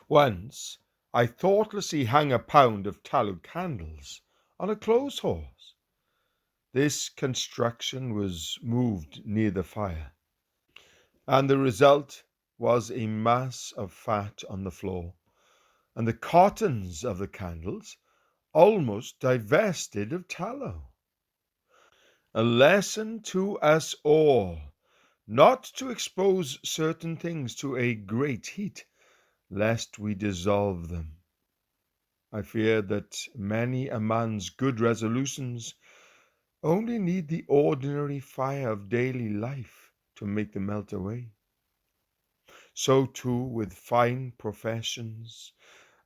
Once I thoughtlessly hung a pound of tallow candles on a clothes horse. This construction was moved near the fire, and the result was a mass of fat on the floor, and the cottons of the candles almost divested of tallow. A lesson to us all, not to expose certain things to a great heat, lest we dissolve them. I fear that many a man's good resolutions only need the ordinary fire of daily life to make them melt away. So too with fine professions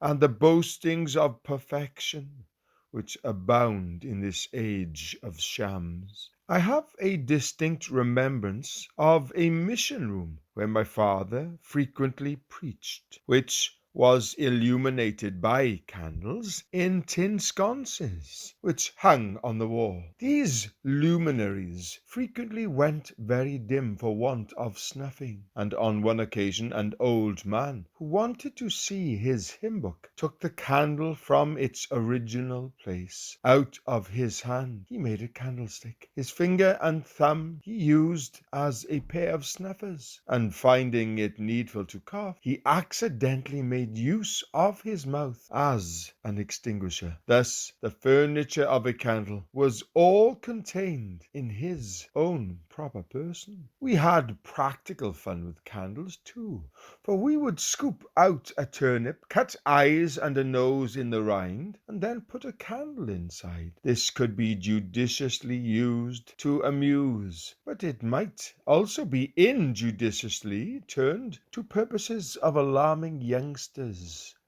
and the boastings of perfection, which abound in this age of shams. I have a distinct remembrance of a mission room where my father frequently preached, which was illuminated by candles in tin sconces, which hung on the wall. These luminaries frequently went very dim for want of snuffing, and on one occasion an old man, who wanted to see his hymn book, took the candle from its original place out of his hand. He made a candlestick. His finger and thumb he used as a pair of snuffers, and finding it needful to cough, he accidentally made use of his mouth as an extinguisher. Thus the furniture of a candle was all contained in his own proper person. We had practical fun with candles too, for we would scoop out a turnip, cut eyes and a nose in the rind, and then put a candle inside. This could be judiciously used to amuse, but it might also be injudiciously turned to purposes of alarming youngsters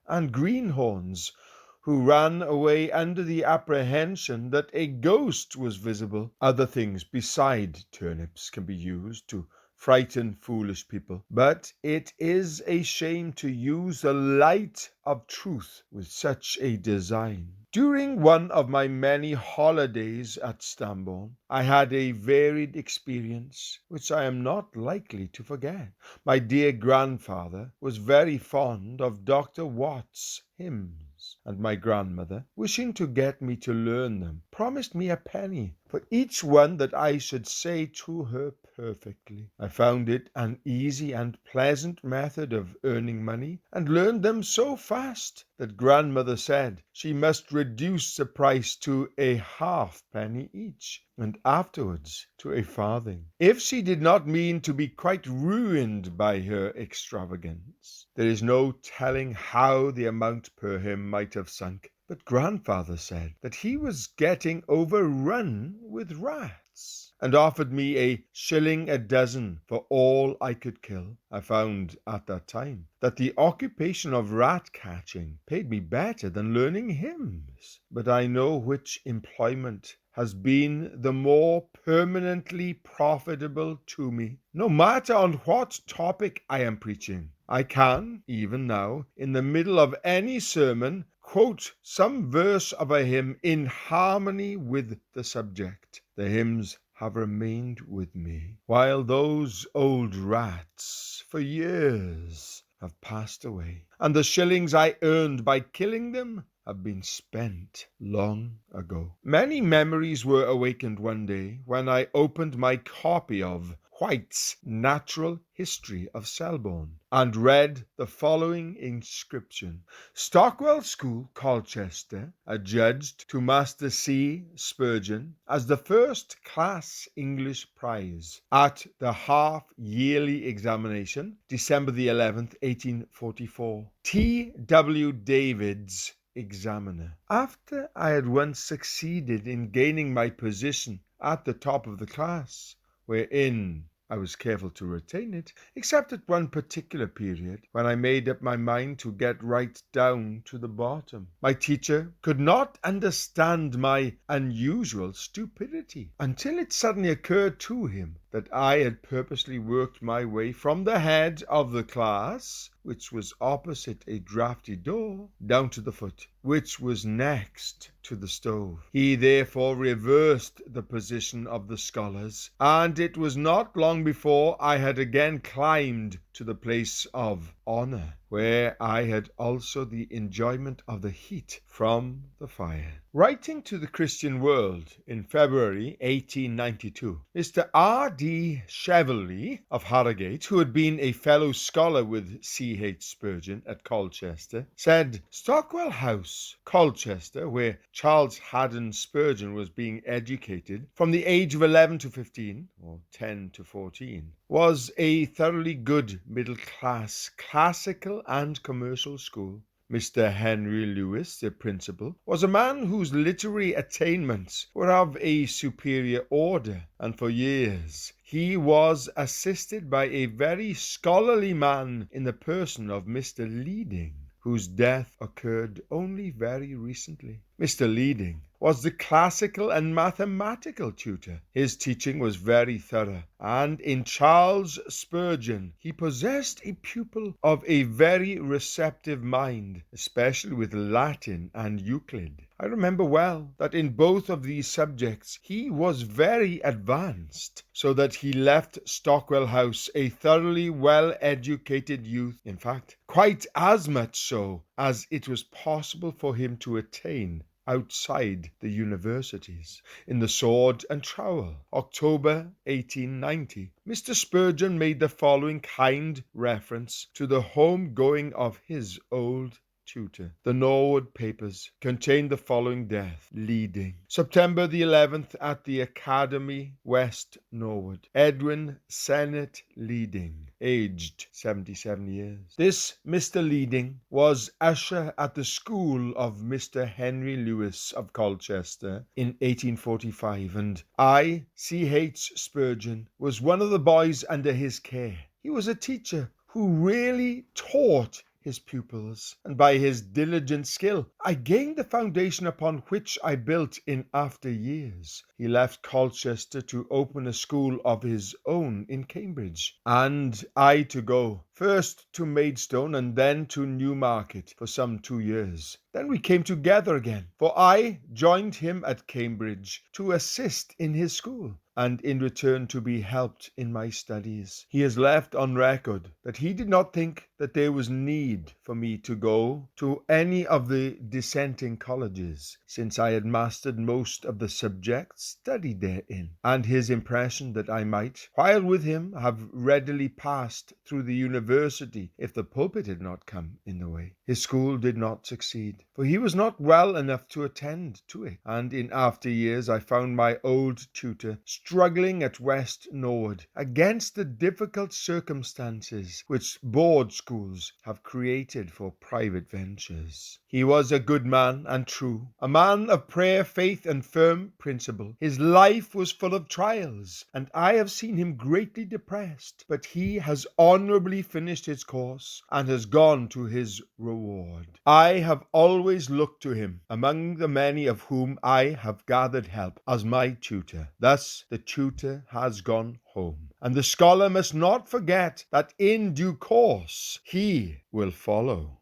and greenhorns who ran away under the apprehension that a ghost was visible. Other things beside turnips can be used to frighten foolish people, but it is a shame to use the light of truth with such a design. During one of my many holidays at Stambourne, I had a varied experience which I am not likely to forget. My dear grandfather was very fond of Dr. Watts' hymns, and my grandmother, wishing to get me to learn them, promised me a penny for each one that I should say to her perfectly. I found it an easy and pleasant method of earning money, and learned them so fast that grandmother said she must reduce the price to a halfpenny each, and afterwards to a farthing, if she did not mean to be quite ruined by her extravagance. There is no telling how the amount per hymn might have sunk, but grandfather said that he was getting overrun with rats, and offered me a shilling a dozen for all I could kill. I found at that time that the occupation of rat catching paid me better than learning hymns, but I know which employment has been the more permanently profitable to me. No matter on what topic I am preaching, I can, even now, in the middle of any sermon, quote some verse of a hymn in harmony with the subject. The hymns have remained with me, while those old rats for years have passed away, and the shillings I earned by killing them have been spent long ago. Many memories were awakened one day when I opened my copy of White's Natural History of Selborne, and read the following inscription: Stockwell School, Colchester, adjudged to Master C.H.Spurgeon as the first class English prize at the half-yearly examination, December the 11th, 1844. T.W. Davids, examiner. After I had once succeeded in gaining my position at the top of the class, wherein I was careful to retain it, except at one particular period, when I made up my mind to get right down to the bottom. My teacher could not understand my unusual stupidity, until it suddenly occurred to him that I had purposely worked my way from the head of the class, which was opposite a draughty door, down to the foot, which was next to the stove. He therefore reversed the position of the scholars, and it was not long before I had again climbed to the place of honor, where I had also the enjoyment of the heat from the fire. Writing to the Christian World in February 1892, Mr. R.D. Cheveley of Harrogate, who had been a fellow scholar with C.H.Spurgeon at Colchester, said, "Stockwell House, Colchester, where Charles Haddon Spurgeon was being educated from the age of 11 to 15, or 10 to 14, was a thoroughly good middle-class classical and commercial school. Mr. Henry Lewis, the principal, was a man whose literary attainments were of a superior order, and for years he was assisted by a very scholarly man in the person of Mr. Leading, whose death occurred only very recently. Mr. Leading was the classical and mathematical tutor. His teaching was very thorough, and in Charles Spurgeon he possessed a pupil of a very receptive mind, especially with Latin and Euclid. I remember well that in both of these subjects he was very advanced, so that he left Stockwell House a thoroughly well-educated youth, in fact, quite as much so as it was possible for him to attain outside the universities. In the Sword and Trowel, October 1890, Mr. Spurgeon made the following kind reference to the home-going of his old tutor. The Norwood papers contained the following death: Leading, September the 11th at the Academy, West Norwood. Edwin Sennett Leading, aged 77 years. This Mr. Leading was usher at the school of Mr. Henry Lewis of Colchester in 1845, and I, C.H. Spurgeon, was one of the boys under his care. He was a teacher who really taught his pupils, and by his diligent skill I gained the foundation upon which I built in after years. He left Colchester to open a school of his own in Cambridge, and I to go, first to Maidstone and then to Newmarket for some 2 years. Then we came together again, for I joined him at Cambridge to assist in his school, and in return to be helped in my studies. He has left on record that he did not think that there was need for me to go to any of the dissenting colleges, since I had mastered most of the subjects studied therein, and his impression that I might, while with him, have readily passed through the university if the pulpit had not come in the way. His school did not succeed, for he was not well enough to attend to it, and in after years I found my old tutor struggling at West Norwood against the difficult circumstances which board schools have created for private ventures. He was a good man and true, a man of prayer, faith, and firm principle. His life was full of trials, and I have seen him greatly depressed, but he has honorably finished his course and has gone to his reward. I have always looked to him, among the many of whom I have gathered help, as my tutor. Thus the tutor has gone home, and the scholar must not forget that in due course he will follow.